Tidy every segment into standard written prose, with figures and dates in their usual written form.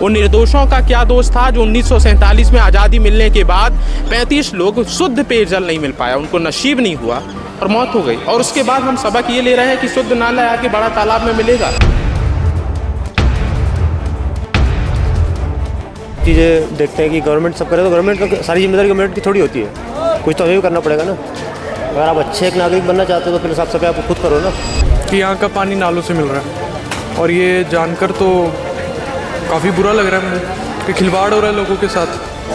उन निर्दोषों का क्या दोष था जो 1947 में आज़ादी मिलने के बाद 35 लोग शुद्ध पेयजल नहीं मिल पाया, उनको नसीब नहीं हुआ और मौत हो गई। और उसके बाद हम सबक ये ले रहे हैं कि शुद्ध नाला आके बड़ा तालाब में मिलेगा। चीज़ें देखते हैं कि गवर्नमेंट सब करे तो गवर्नमेंट का सारी जिम्मेदारी गवर्नमेंट की थोड़ी होती है, कुछ तो हमें भी करना पड़ेगा ना। अगर आप अच्छे एक नागरिक बनना चाहते हो तो फिर साफ सफाई आप खुद करो ना। कि यहाँ का पानी नालों से मिल रहा है और ये जानकर तो काफ़ी बुरा लग रहा है मुझे कि खिलवाड़ हो रहा है लोगों के साथ,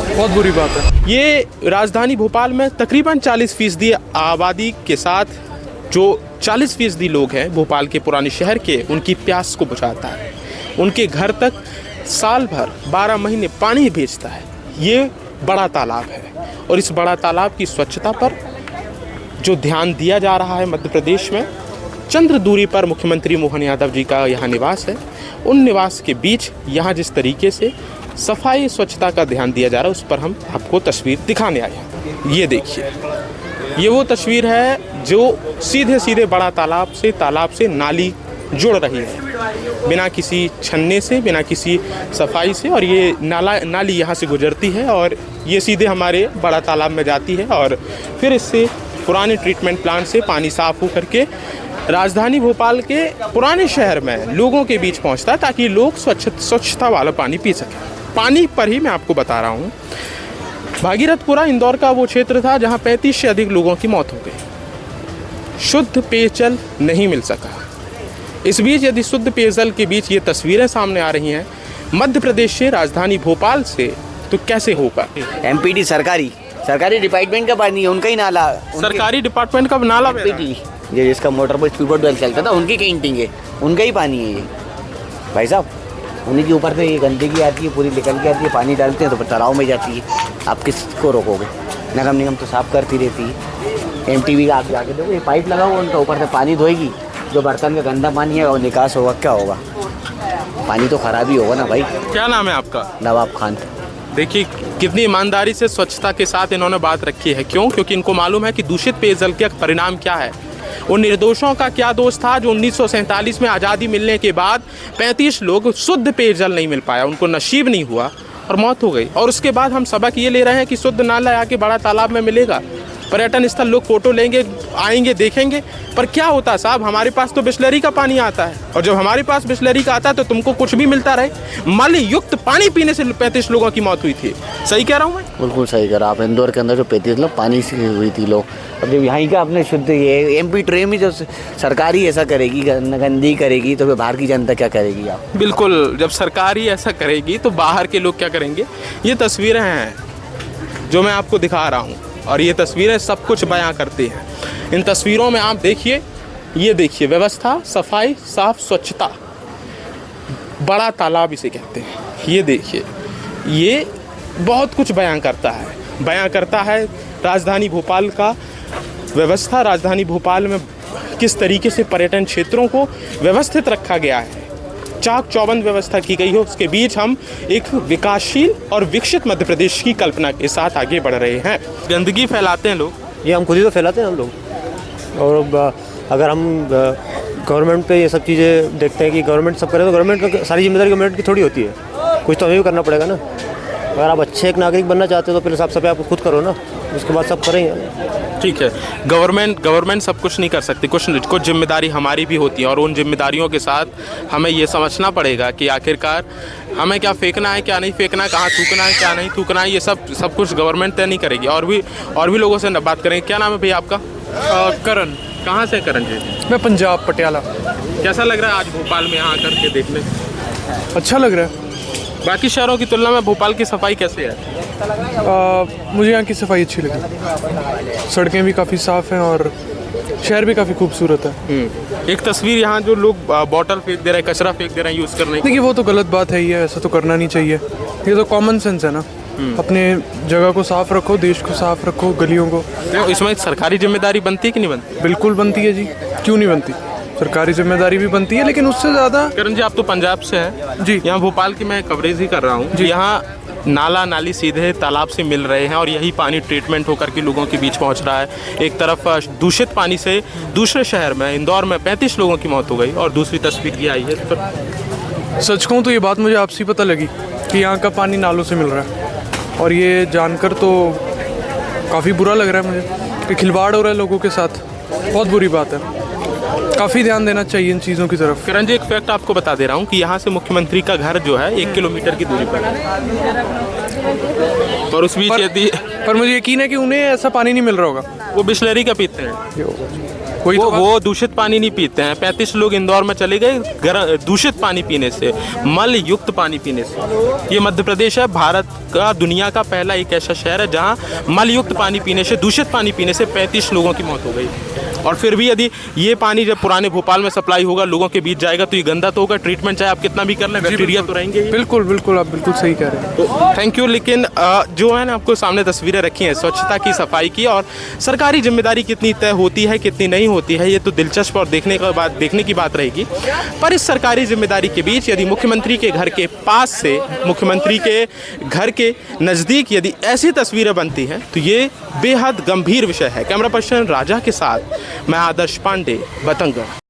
बहुत बुरी बात है। ये राजधानी भोपाल में तकरीबन 40% आबादी के साथ जो 40% लोग हैं भोपाल के पुराने शहर के, उनकी प्यास को बुझाता है, उनके घर तक साल भर 12 महीने पानी भेजता है। ये बड़ा तालाब है और इस बड़ा तालाब की स्वच्छता पर जो ध्यान दिया जा रहा है मध्य प्रदेश में, चंद्र दूरी पर मुख्यमंत्री मोहन यादव जी का यहाँ निवास है, उन निवास के बीच यहाँ जिस तरीके से सफाई स्वच्छता का ध्यान दिया जा रहा है उस पर हम आपको तस्वीर दिखाने आए हैं। ये देखिए, ये वो तस्वीर है जो सीधे सीधे बड़ा तालाब से नाली जुड़ रही है, बिना किसी छन्ने से, बिना किसी सफाई से। और ये नाली यहाँ से गुजरती है और ये सीधे हमारे बड़ा तालाब में जाती है और फिर इससे पुराने ट्रीटमेंट प्लांट से पानी साफ हो करके राजधानी भोपाल के पुराने शहर में लोगों के बीच पहुँचता है ताकि लोग स्वच्छता वाला पानी पी सकें। पानी पर ही मैं आपको बता रहा हूँ, भागीरथपुरा इंदौर का वो क्षेत्र था जहाँ 35 से अधिक लोगों की मौत हो गई। शुद्ध पेयजल नहीं मिल सका। इस बीच यदि शुद्ध पेयजल के बीच ये तस्वीरें सामने आ रही हैं मध्य प्रदेश से, राजधानी भोपाल से, तो कैसे होगा। एमपीडी सरकारी डिपार्टमेंट का पानी है, उनका ही नाला। सरकारी डिपार्टमेंट का नाला एमपीडी ये जिसका मोटर पर स्पीड बोट चलता था, उनकी कैंटीन है, उनका ही पानी है ये भाई साहब। उन्हीं के ऊपर से ये गंदगी आती है, पूरी निकल के आती है, पानी डालते हैं तो फिर तालाब में जाती है। आप किसको रोकोगे? नगम निगम तो साफ करती रहती है। एमटीवी का आप जाके देखो, ये पाइप लगा हुआ उनका, ऊपर से पानी धोएगी, जो बर्तन का गंदा पानी है और निकास होगा, क्या होगा? पानी तो खराब ही होगा ना भाई। क्या नाम है आपका? नवाब खान। देखिए कितनी ईमानदारी से स्वच्छता के साथ इन्होंने बात रखी है। क्यों? क्योंकि इनको मालूम है कि दूषित पेयजल के परिणाम क्या है। उन निर्दोषों का क्या दोष था जो 1947 में आज़ादी मिलने के बाद 35 लोग शुद्ध पेयजल नहीं मिल पाया, उनको नसीब नहीं हुआ और मौत हो गई। और उसके बाद हम सबक ये ले रहे हैं कि शुद्ध नाला आके बड़ा तालाब में मिलेगा। पर्यटन स्थल लोग फोटो लेंगे, आएंगे, देखेंगे, पर क्या होता है साहब, हमारे पास तो बिस्लरी का पानी आता है और जब हमारे पास बिस्लरी का आता है तो तुमको कुछ भी मिलता रहे। मल युक्त पानी पीने से 35 लोगों की मौत हुई थी। सही कह रहा हूँ मैं? बिल्कुल सही कह रहा आप। इंदौर के अंदर जो 35 लोग पानी से हुई थी लोग, अब जब यहाँ का अपने शुद्ध ये एमपी ट्रेन में जब सरकार ही ऐसा करेगी, गंदी करेगी, तो फिर बाहर की जनता क्या करेगी? आप बिल्कुल, जब सरकार ही ऐसा करेगी तो बाहर के लोग क्या करेंगे। ये तस्वीरें हैं जो मैं आपको दिखा रहा हूँ और ये तस्वीरें सब कुछ बयां करती हैं। इन तस्वीरों में आप देखिए, ये देखिए व्यवस्था, सफाई, साफ स्वच्छता, बड़ा तालाब इसे कहते हैं। ये देखिए, ये बहुत कुछ बयां करता है राजधानी भोपाल का व्यवस्था, राजधानी भोपाल में किस तरीके से पर्यटन क्षेत्रों को व्यवस्थित रखा गया है, चाक चौबंद व्यवस्था की गई हो। उसके बीच हम एक विकासशील और विकसित मध्य प्रदेश की कल्पना के साथ आगे बढ़ रहे हैं। गंदगी फैलाते हैं लोग, ये हम खुद ही तो फैलाते हैं हम लोग। और अगर हम गवर्नमेंट पे ये सब चीज़ें देखते हैं कि गवर्नमेंट सब करे तो गवर्नमेंट का सारी जिम्मेदारी गवर्नमेंट की थोड़ी होती है, कुछ तो हमें भी करना पड़ेगा ना। अगर आप अच्छे एक नागरिक बनना चाहते हो तो फिर साफ सफाई आप खुद करो ना, उसके बाद सब करेंगे। ठीक है, गवर्नमेंट सब कुछ नहीं कर सकती, कुछ जिम्मेदारी हमारी भी होती है और उन जिम्मेदारियों के साथ हमें ये समझना पड़ेगा कि आखिरकार हमें क्या फेंकना है, क्या नहीं फेंकना है, कहाँ थूकना है, क्या नहीं थूकना है, ये सब कुछ गवर्नमेंट तय नहीं करेगी। और भी लोगों से बात करेंगे। क्या नाम है भैया आपका? करण। कहाँ से करण जी? मैं पंजाब, पटियाला। कैसा लग रहा है आज भोपाल में यहाँ करके देखने? अच्छा लग रहा है। बाकी शहरों की तुलना में भोपाल की सफाई कैसे है? मुझे यहाँ की सफाई अच्छी लगी, सड़कें भी काफ़ी साफ़ हैं और शहर भी काफ़ी खूबसूरत है। एक तस्वीर यहाँ जो लोग बॉटल फेंक दे रहे हैं, कचरा फेंक दे रहे हैं यूज़ करने की। देखिए वो तो गलत बात है, ये ऐसा तो करना नहीं चाहिए। ये तो कॉमन सेंस है ना, अपने जगह को साफ रखो, देश को साफ रखो, गलियों को। तो इसमें सरकारी जिम्मेदारी बनती है कि नहीं बनती? बिल्कुल बनती है जी, क्यों नहीं बनती? सरकारी जिम्मेदारी भी बनती है, लेकिन उससे ज़्यादा। करण जी आप तो पंजाब से हैं जी, यहाँ भोपाल की मैं कवरेज ही कर रहा हूँ जी। यहाँ नाला नाली सीधे तालाब से मिल रहे हैं और यही पानी ट्रीटमेंट होकर के लोगों के बीच पहुंच रहा है। एक तरफ दूषित पानी से दूसरे शहर में इंदौर में 35 लोगों की मौत हो गई और दूसरी तस्वीर ये आई है। सच कहूँ तो ये बात मुझे आपसे ही पता लगी कि यहाँ का पानी नालों से मिल रहा है, और ये जानकर तो काफ़ी बुरा लग रहा है मुझे कि खिलवाड़ हो रहा है लोगों के साथ। बहुत बुरी बात है, काफ़ी ध्यान देना चाहिए इन चीज़ों की तरफ। किरण जी, एक फैक्ट आपको बता दे रहा हूँ कि यहाँ से मुख्यमंत्री का घर जो है 1 किलोमीटर की दूरी पर है, और उस बीच यदि पर मुझे यकीन है कि उन्हें ऐसा पानी नहीं मिल रहा होगा। वो बिस्लरी का पीते हैं, वही तो वो दूषित पानी नहीं पीते हैं। 35 लोग इंदौर में चले गए दूषित पानी पीने से, मल युक्त पानी पीने से। ये मध्य प्रदेश है, भारत का दुनिया का पहला एक ऐसा शहर है जहां मल युक्त पानी पीने से, दूषित पानी पीने से 35 लोगों की मौत हो गई। और फिर भी यदि ये पानी जब पुराने भोपाल में सप्लाई होगा, लोगों के बीच जाएगा, तो ये गंदा तो होगा। ट्रीटमेंट चाहे आप कितना भी कर लें, बैक्टीरिया तो रहेंगे ही। बिल्कुल बिल्कुल, आप बिल्कुल सही कह रहे हैं। तो थैंक यू। लेकिन जो है ना, आपको सामने तस्वीरें रखी हैं स्वच्छता की, सफाई की, और सरकारी जिम्मेदारी कितनी तय होती है कितनी नहीं होती है, ये तो दिलचस्प और देखने की बात रहेगी। पर इस सरकारी जिम्मेदारी के बीच यदि मुख्यमंत्री के घर के पास से, मुख्यमंत्री के घर के नज़दीक यदि ऐसी तस्वीरें बनती हैं, तो ये बेहद गंभीर विषय है। कैमरा पर्सन राजा के साथ मैं आदर्श पांडे, बतंगड़।